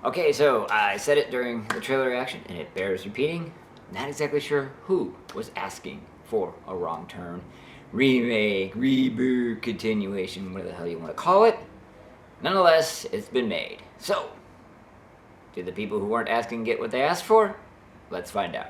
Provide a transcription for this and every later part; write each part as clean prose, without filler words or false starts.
Okay, so I said it during the trailer reaction, and it bears repeating. Not exactly sure who was asking for a wrong turn, remake, reboot, continuation, whatever the hell you want to call it. Nonetheless, it's been made. So, did the people who weren't asking get what they asked for? Let's find out.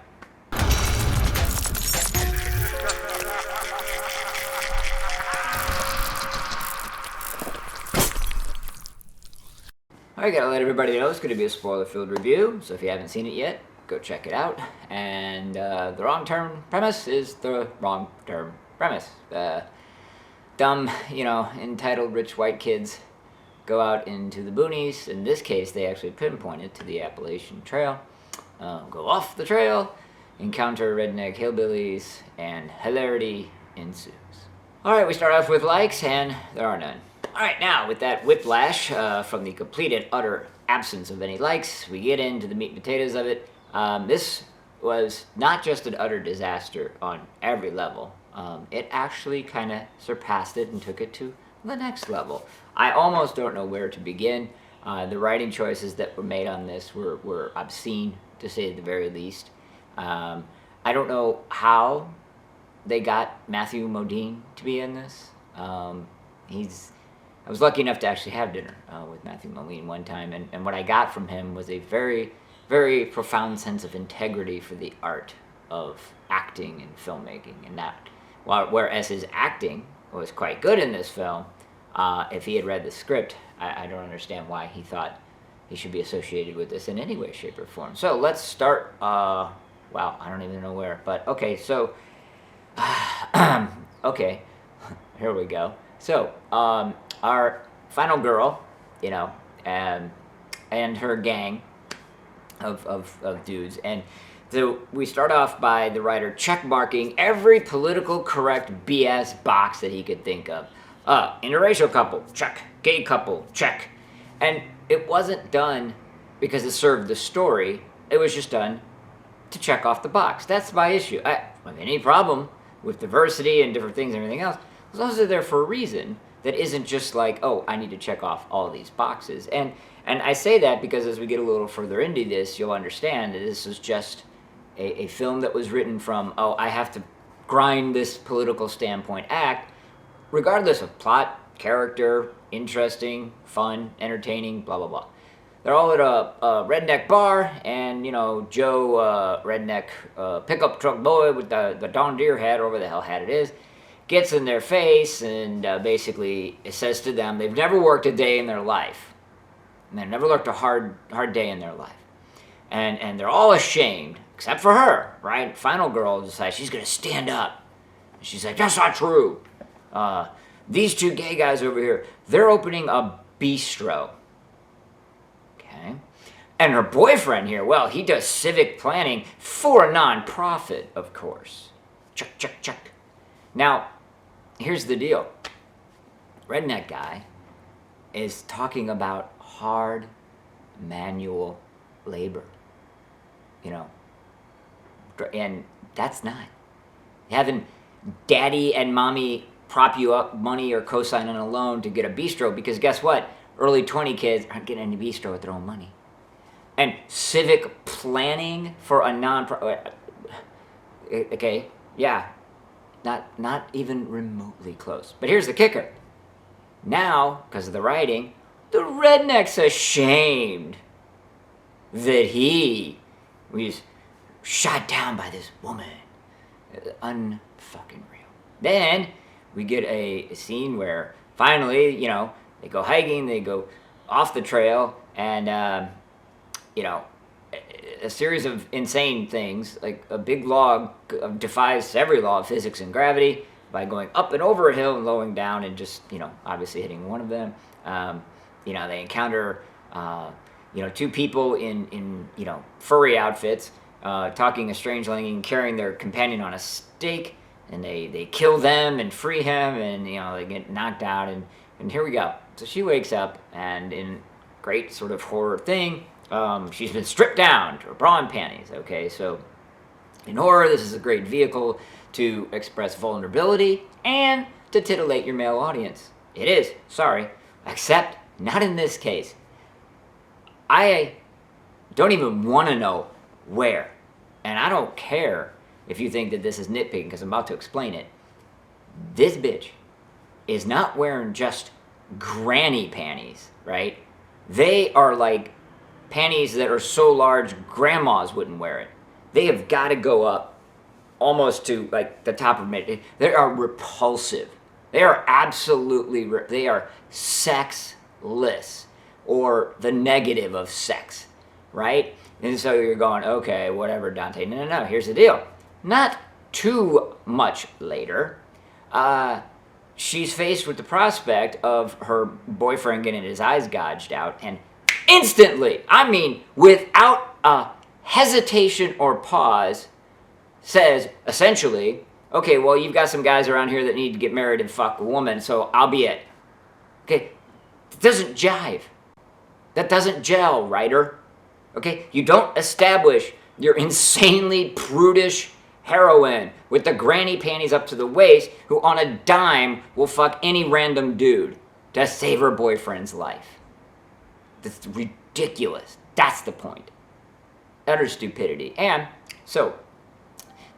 Alright, gotta let everybody know it's gonna be a spoiler-filled review, so if you haven't seen it yet, go check it out. And the wrong-term premise is the wrong-term premise. Dumb, entitled rich white kids go out into the boonies. In this case, they actually pinpointed to the Appalachian Trail. Go off the trail, encounter redneck hillbillies, and hilarity ensues. Alright, we start off with likes, and there are none. Alright, now with that whiplash from the complete and utter absence of any likes, we get into the meat and potatoes of it. This was not just an utter disaster on every level. It actually kind of surpassed it and took it to the next level. I almost don't know where to begin. The writing choices that were made on this were obscene, to say the very least. I don't know how they got Matthew Modine to be in this. I was lucky enough to actually have dinner with Matthew Modine one time, and what I got from him was a very, very profound sense of integrity for the art of acting and filmmaking. And that, whereas his acting was quite good in this film, if he had read the script, I don't understand why he thought he should be associated with this in any way, shape, or form. So let's start, wow, I don't even know where, but okay, so, okay, here we go. So, our final girl, and her gang of dudes. And so we start off by the writer checkmarking every political correct BS box that he could think of. Interracial couple, check. Gay couple, check. And it wasn't done because it served the story. It was just done to check off the box. That's my issue. I don't have any problem with diversity and different things and everything else. As long as they're there for a reason that isn't just like, oh, I need to check off all these boxes. And I say that because as we get a little further into this, you'll understand that this is just a film that was written from, oh, I have to grind this political standpoint act, regardless of plot, character, interesting, fun, entertaining, blah, blah, blah. They're all at a Redneck Bar, and, Joe, redneck pickup truck boy with the Don Deere hat, or whatever the hell hat it is, gets in their face and basically says to them they've never worked a day in their life. And they've never worked a hard day in their life. And they're all ashamed, except for her, right? Final girl decides she's going to stand up. She's like, that's not true. These two gay guys over here, they're opening a bistro. Okay? And her boyfriend here, well, he does civic planning for a nonprofit, of course. Check, check, check. Now, here's the deal. Redneck guy is talking about hard manual labor, and that's not. Having daddy and mommy prop you up money or co-sign on a loan to get a bistro, because guess what? Early 20 kids aren't getting any bistro with their own money. And civic planning for a non-profit, okay, yeah. Not even remotely close. But here's the kicker. Now, because of the writing, the redneck's ashamed that he was shot down by this woman. Unfucking real. Then we get a scene where finally, they go hiking, they go off the trail, and, a series of insane things, like a big log defies every law of physics and gravity by going up and over a hill and lowering down and just, obviously hitting one of them. They encounter, two people in furry outfits, talking a strange language and carrying their companion on a stake, and they kill them and free him, and, they get knocked out, and here we go. So she wakes up, and in great sort of horror thing, she's been stripped down to her bra and panties, okay? So in horror, this is a great vehicle to express vulnerability and to titillate your male audience. It is, sorry, except not in this case. I don't even want to know where. And I don't care if you think that this is nitpicking, because I'm about to explain it. This bitch is not wearing just granny panties, right? They are like panties that are so large grandmas wouldn't wear it. They have got to go up almost to like the top of it. They are repulsive. They are absolutely, they are sexless, or the negative of sex, right? And so you're going, okay, whatever, Dante. No, here's the deal. Not too much later, she's faced with the prospect of her boyfriend getting his eyes gouged out, and instantly, I mean, without a hesitation or pause, says, essentially, okay, well, you've got some guys around here that need to get married and fuck a woman, so I'll be it. Okay, that doesn't jive. That doesn't gel, writer. Okay, you don't establish your insanely prudish heroine with the granny panties up to the waist who on a dime will fuck any random dude to save her boyfriend's life. That's ridiculous. That's the point. Utter stupidity. And so,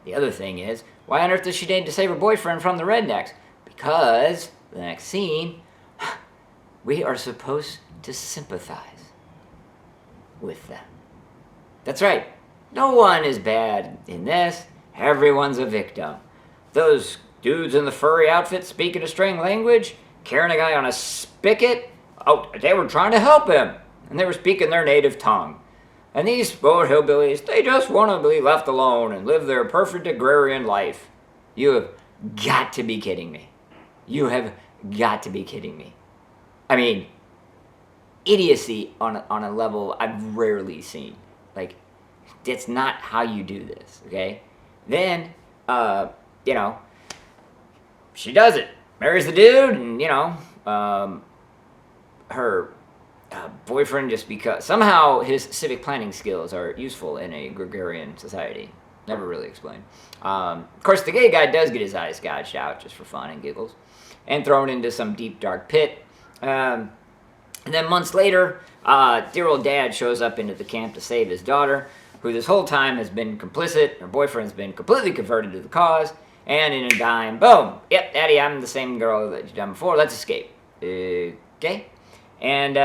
the other thing is, why on earth does she need to save her boyfriend from the rednecks? Because, the next scene, we are supposed to sympathize with them. That's right. No one is bad in this. Everyone's a victim. Those dudes in the furry outfits speaking a strange language, carrying a guy on a spigot, oh, they were trying to help him, and they were speaking their native tongue. And these poor hillbillies, they just want to be left alone and live their perfect agrarian life. You have got to be kidding me. You have got to be kidding me. I mean, idiocy on a level I've rarely seen. Like, that's not how you do this, okay? Then, she does it. Marries the dude, and, her boyfriend, just because somehow his civic planning skills are useful in a gregarian society. Never really explained. Of course, the gay guy does get his eyes gouged out just for fun and giggles, and thrown into some deep, dark pit. And then months later, dear old dad shows up into the camp to save his daughter, who this whole time has been complicit. Her boyfriend's been completely converted to the cause, and in a dime, boom, yep, Daddy, I'm the same girl that you've done before, let's escape. Okay? And,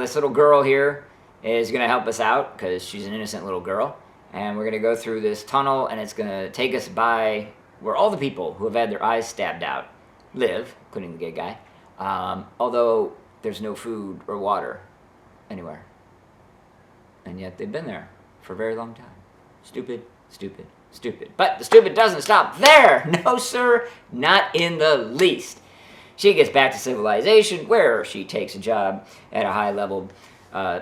this little girl here is going to help us out, because she's an innocent little girl, and we're going to go through this tunnel, and it's going to take us by where all the people who have had their eyes stabbed out live, including the gay guy, although there's no food or water anywhere. And yet they've been there for a very long time. Stupid, stupid, stupid. But the stupid doesn't stop there. No, sir, not in the least. She gets back to civilization, where she takes a job at a high-level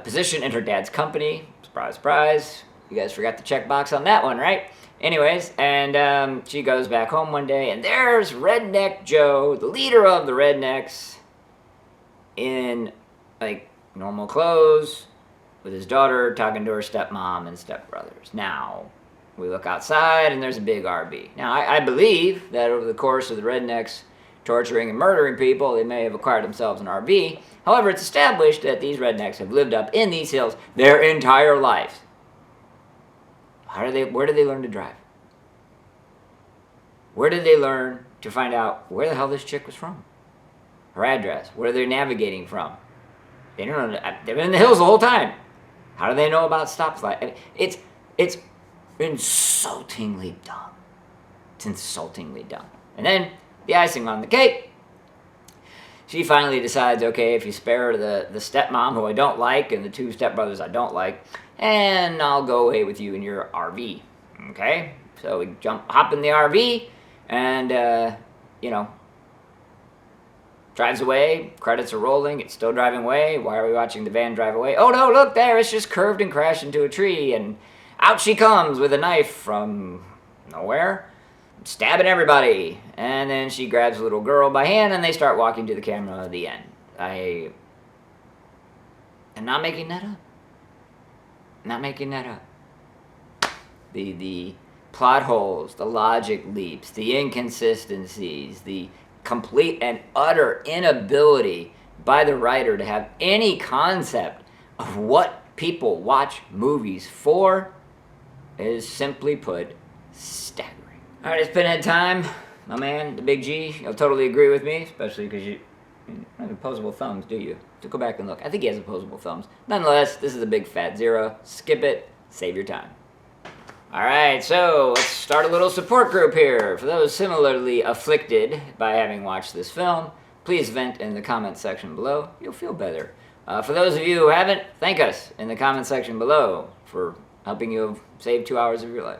position in her dad's company. Surprise, surprise. You guys forgot the check box on that one, right? Anyways, and she goes back home one day, and there's Redneck Joe, the leader of the Rednecks, in, like, normal clothes, with his daughter talking to her stepmom and stepbrothers. Now, we look outside, and there's a big RV. Now, I believe that over the course of the Rednecks torturing and murdering people, they may have acquired themselves an RV. However, it's established that these Rednecks have lived up in these hills their entire lives. Where did they learn to drive? Where did they learn to find out where the hell this chick was from? Her address, where they're navigating from. They don't know. They've been in the hills the whole time. How do they know about stoplights? I mean, it's insultingly dumb. It's insultingly dumb. And then, the icing on the cake, she finally decides, okay, if you spare the stepmom, who I don't like, and the two stepbrothers I don't like, and I'll go away with you in your RV. Okay? So we hop in the RV, and, drives away, credits are rolling, it's still driving away. Why are we watching the van drive away? Oh no, look there, it's just curved and crashed into a tree, and out she comes with a knife from nowhere, stabbing everybody. And then she grabs a little girl by hand, and they start walking to the camera at the end. I am not making that up. Not making that up. The plot holes, the logic leaps, the inconsistencies, the complete and utter inability by the writer to have any concept of what people watch movies for is, simply put, staggering. All right, it's pinhead time. My man, the Big G, you'll totally agree with me, especially because you don't have opposable thumbs, do you? So go back and look. I think he has opposable thumbs. Nonetheless, this is a big fat zero. Skip it. Save your time. All right, so let's start a little support group here. For those similarly afflicted by having watched this film, please vent in the comment section below. You'll feel better. For those of you who haven't, thank us in the comment section below for helping you save 2 hours of your life.